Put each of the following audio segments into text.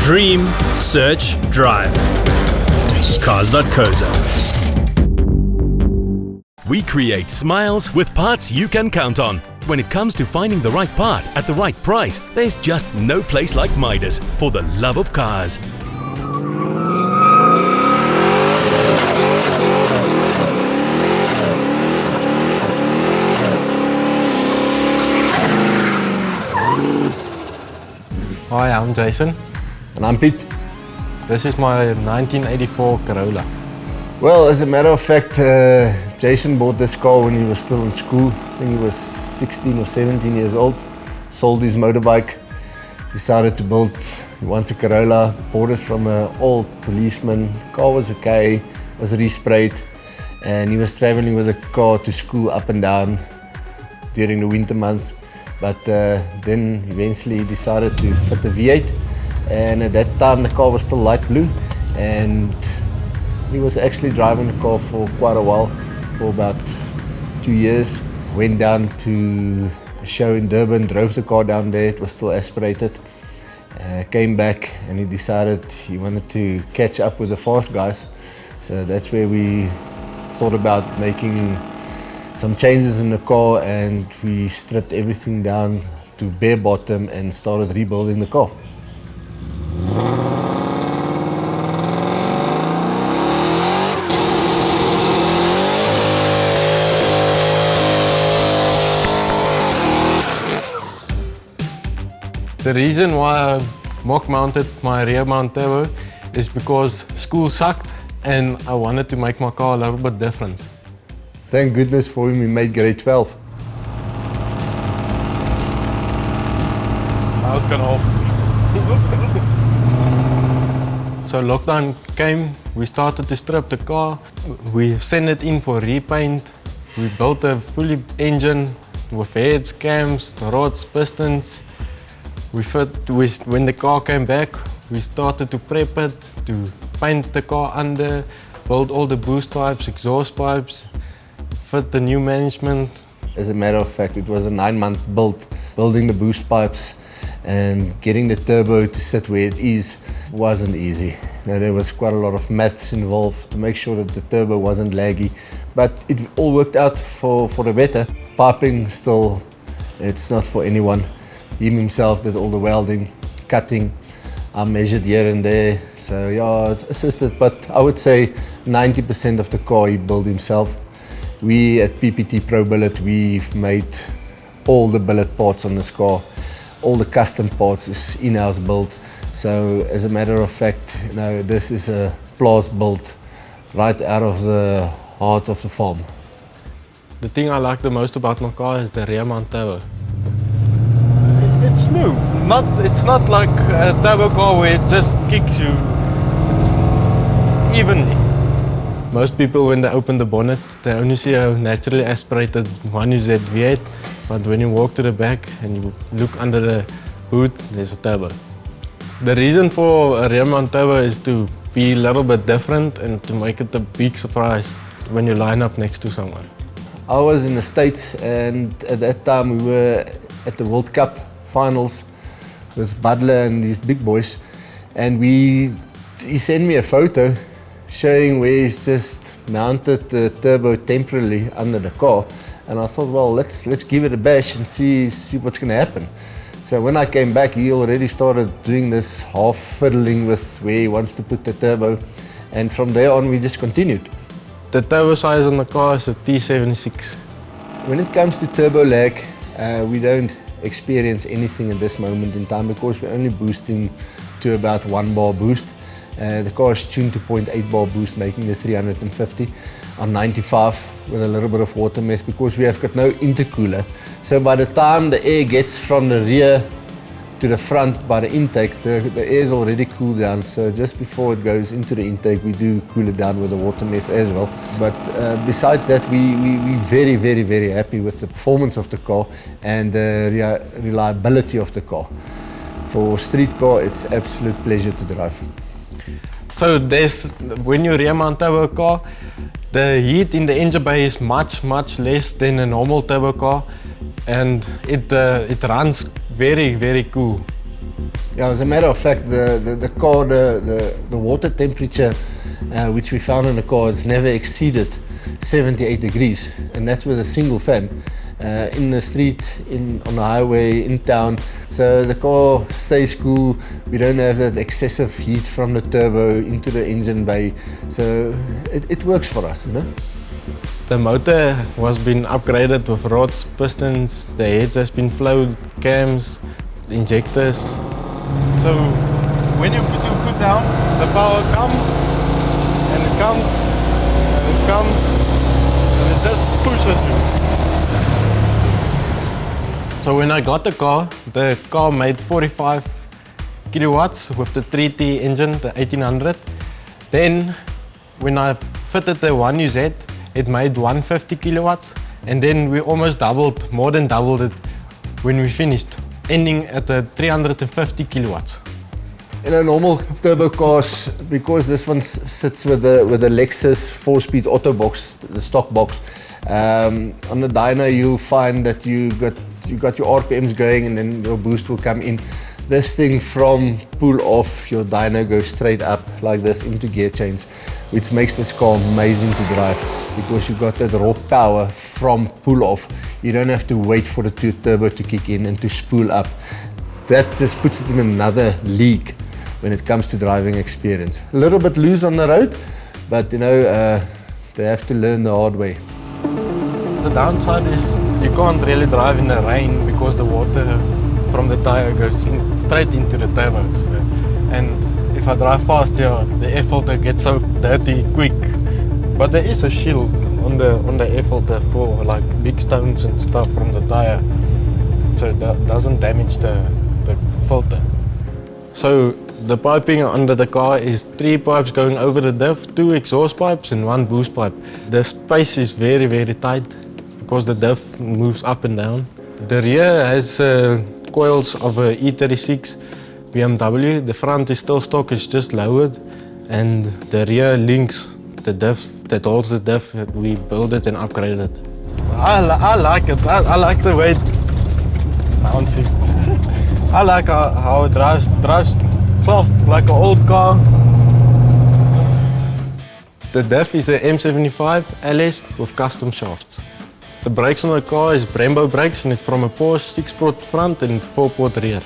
Dream, search, drive. Cars.co.za. We create smiles with parts you can count on. When it comes to finding the right part at the right price, there's just no place like Midas for the love of cars. Hi, I'm Jason. And I'm Piet. This is my 1984 Corolla. Well, as a matter of fact, Jason bought this car when he was still in school. I think he was 16 or 17 years old. Sold his motorbike, decided to build, he wants a Corolla, bought it from an old policeman. The car was okay, was resprayed, and he was traveling with the car to school up and down during the winter months. But then eventually he decided to fit the V8, and at that time the car was still light blue, and he was actually driving the car for quite a while, for about 2 years. Went down to a show in Durban, drove the car down there, it was still aspirated. Came back and he decided he wanted to catch up with the fast guys. So that's where we thought about making some changes in the car, and we stripped everything down to bare bottom and started rebuilding the car. The reason why I mock mounted my rear mount turbo is because school sucked and I wanted to make my car a little bit different. Thank goodness for him, he made grade 12. I was gonna hope. So lockdown came, we started to strip the car, we sent it in for repaint, we built a fully engine with heads, cams, rods, pistons. When the car came back, we started to prep it, to paint the car under, build all the boost pipes, exhaust pipes, fit the new management. As a matter of fact, it was a 9-month build, building the boost pipes and getting the turbo to sit where it is wasn't easy. Now, there was quite a lot of maths involved to make sure that the turbo wasn't laggy, but it all worked out for the better. Piping still, it's not for anyone. Him himself did all the welding, cutting. I measured here and there, so yeah, it's assisted, but I would say 90% of the car he built himself. We at PPT Pro Billet, we've made all the billet parts on this car. All the custom parts is in-house built. So as a matter of fact, you know, this is a Plaas built right out of the heart of the farm. The thing I like the most about my car is the rear mount turbo. It's smooth. It's not like a turbo car where it just kicks you. It's evenly. Most people, when they open the bonnet, they only see a naturally aspirated 1UZ V8, but when you walk to the back and you look under the hood, there's a turbo. The reason for a rear mount turbo is to be a little bit different and to make it a big surprise when you line up next to someone. I was in the States, and at that time we were at the World Cup finals with Butler and these big boys, and he sent me a photo showing where he's just mounted the turbo temporarily under the car, and I thought, well, let's give it a bash and see what's going to happen. So when I came back, he already started doing this half fiddling with where he wants to put the turbo, and from there on we just continued. The turbo size on the car is a T76. When it comes to turbo lag, we don't experience anything at this moment in time because we're only boosting to about 1 bar boost. The car is tuned to 0.8 bar boost, making the 350 on 95 with a little bit of water mess because we have got no intercooler. So by the time the air gets from the rear to the front by the intake, the air is already cooled down. So just before it goes into the intake, we do cool it down with the water meth as well. But besides that, we're very, very, very happy with the performance of the car and the reliability of the car. For street car, it's absolute pleasure to drive. So when you rear mount turbo car, the heat in the engine bay is much less than a normal turbo car, and it runs very cool. Yeah, as a matter of fact, the car, the water temperature which we found in the car, it's never exceeded 78 degrees, and that's with a single fan. In the street, on the highway, in town, so the car stays cool. We don't have that excessive heat from the turbo into the engine bay, so it works for us, you know. The motor was been upgraded with rods, pistons, the heads has been flowed, cams, injectors. So when you put your foot down, the power comes and it comes and it comes and it just pushes you. So when I got the car made 45 kilowatts with the 3T engine, the 1800. Then when I fitted the 1UZ, it made 150 kilowatts, and then we almost doubled, more than doubled it when we finished, ending at the 350 kilowatts. In a normal turbo cars, because this one sits with the Lexus 4-speed auto box, the stock box, on the dyno you'll find that you got your RPMs going and then your boost will come in. This thing from pull off, your dyno goes straight up like this into gear chains, which makes this car amazing to drive because you got that raw power from pull off. You don't have to wait for the turbo to kick in and to spool up. That just puts it in another league when it comes to driving experience. A little bit loose on the road, but you know, they have to learn the hard way. The downside is you can't really drive in the rain because the water from the tire goes straight into the turbos. And if I drive fast here, the air filter gets so dirty quick. But there is a shield on the air filter for like big stones and stuff from the tire, so it doesn't damage the filter. So the piping under the car is 3 pipes going over the diff, 2 exhaust pipes and 1 boost pipe. The space is very, very tight because the diff moves up and down. The rear has coils of a E36 BMW. The front is still stock, it's just lowered, and the rear links the diff that holds the diff. We built it and upgraded it. I like it. I like the way it's bouncy. I like how it drives soft like an old car. The diff is a M75 LS with custom shafts. The brakes on the car is Brembo brakes, and it's from a Porsche 6-port front and 4-port rear.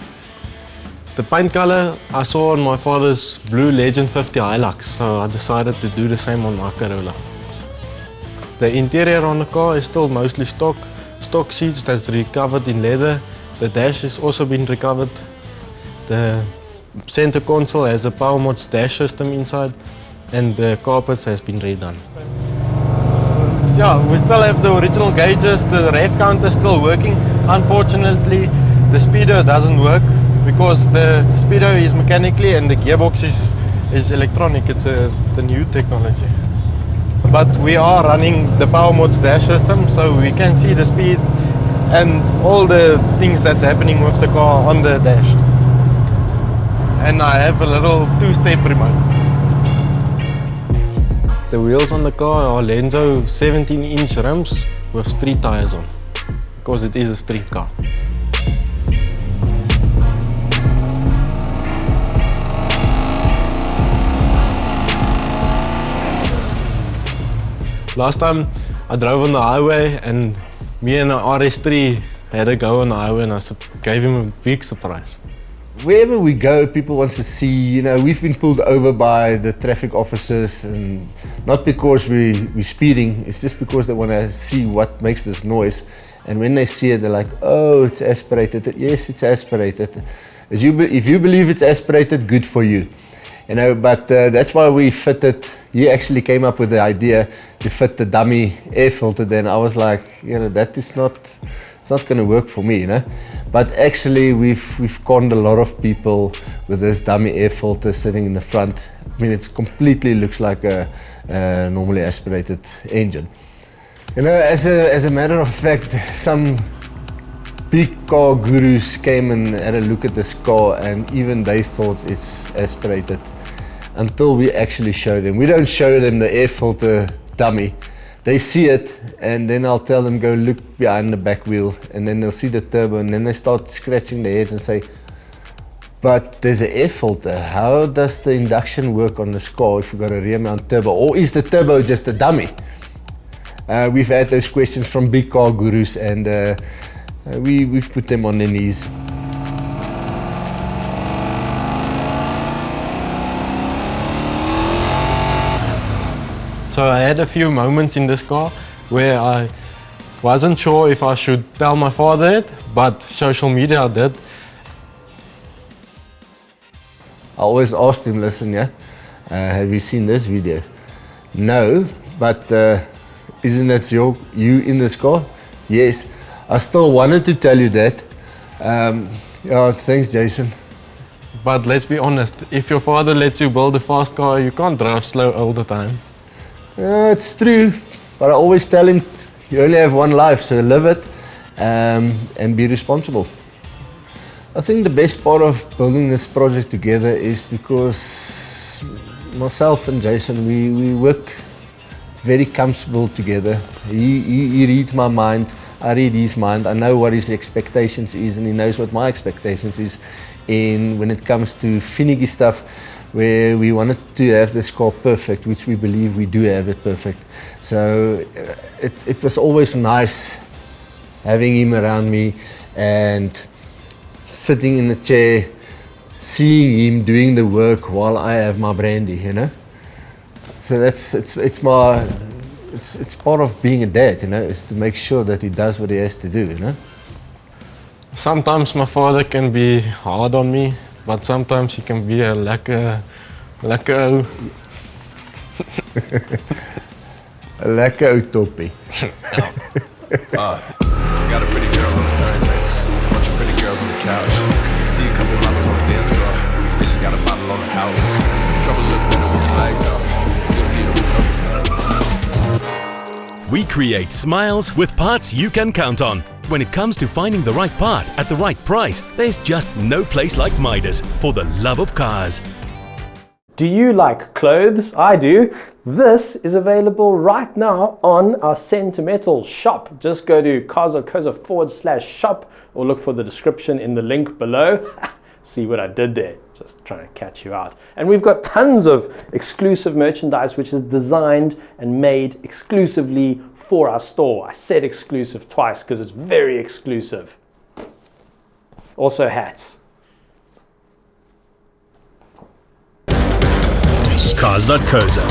The paint color I saw on my father's blue Legend 50 Hilux, so I decided to do the same on my Corolla. The interior on the car is still mostly stock seats that's recovered in leather. The dash has also been recovered. The center console has a power mods dash system inside, and the carpets has been redone. Yeah, we still have the original gauges, the rev counter is still working. Unfortunately, the speedo doesn't work because the speedo is mechanically and the gearbox is electronic. It's the new technology. But we are running the power mods dash system, so we can see the speed and all the things that's happening with the car on the dash. And I have a little 2-step remote. The wheels on the car are Lenzo 17-inch rims with street tires on, because it is a street car. Last time I drove on the highway and me and the RS3 had a go on the highway, and I gave him a big surprise. Wherever we go, people want to see, you know, we've been pulled over by the traffic officers, and not because we're speeding, it's just because they want to see what makes this noise. And when they see it, they're like, oh, it's aspirated. Yes, it's aspirated. If you believe it's aspirated, good for you. You know, but that's why we fitted, he actually came up with the idea to fit the dummy air filter. Then I was like, you know, that is not, it's not going to work for me, you know. But actually we've conned a lot of people with this dummy air filter sitting in the front. I mean, it completely looks like a normally aspirated engine. You know, as a matter of fact, some big car gurus came and had a look at this car, and even they thought it's aspirated until we actually show them. We don't show them the air filter dummy. They see it, and then I'll tell them, go look behind the back wheel, and then they'll see the turbo, and then they start scratching their heads and say, but there's an air filter. How does the induction work on this car if you've got a rear mount turbo? Or is the turbo just a dummy? We've had those questions from big car gurus, and we've put them on their knees. So I had a few moments in this car where I wasn't sure if I should tell my father it, but social media did. I always asked him, listen, yeah, have you seen this video? No, but isn't that you in this car? Yes. I still wanted to tell you that. Yeah, thanks, Jason. But let's be honest, if your father lets you build a fast car, you can't drive slow all the time. It's true, but I always tell him, you only have one life, so live it and be responsible. I think the best part of building this project together is because myself and Jason, we work very comfortable together. He reads my mind, I read his mind. I know what his expectations is, and he knows what my expectations is. And when it comes to finicky stuff, where we wanted to have this car perfect, which we believe we do have it perfect. So it was always nice having him around me and sitting in the chair, seeing him doing the work while I have my brandy, you know. So it's part of being a dad, you know, is to make sure that he does what he has to do, you know. Sometimes my father can be hard on me, but sometimes he can be a lekker. A lekker ou toppie. Got a pretty girl on the turntables, a bunch of pretty girls on the couch. See a couple models on the dance floor. They just got a bottle on the house. Trouble look better when your lights off. Still see a We create smiles with parts you can count on. When it comes to finding the right part at the right price, there's just no place like Midas for the love of cars. Do you like clothes? I do. This is available right now on our Sentimental shop. Just go to Cars.co.za/shop or look for the description in the link below. See what I did there? Just trying to catch you out. And we've got tons of exclusive merchandise which is designed and made exclusively for our store. I said exclusive twice because it's very exclusive. Also hats. Cars.co.za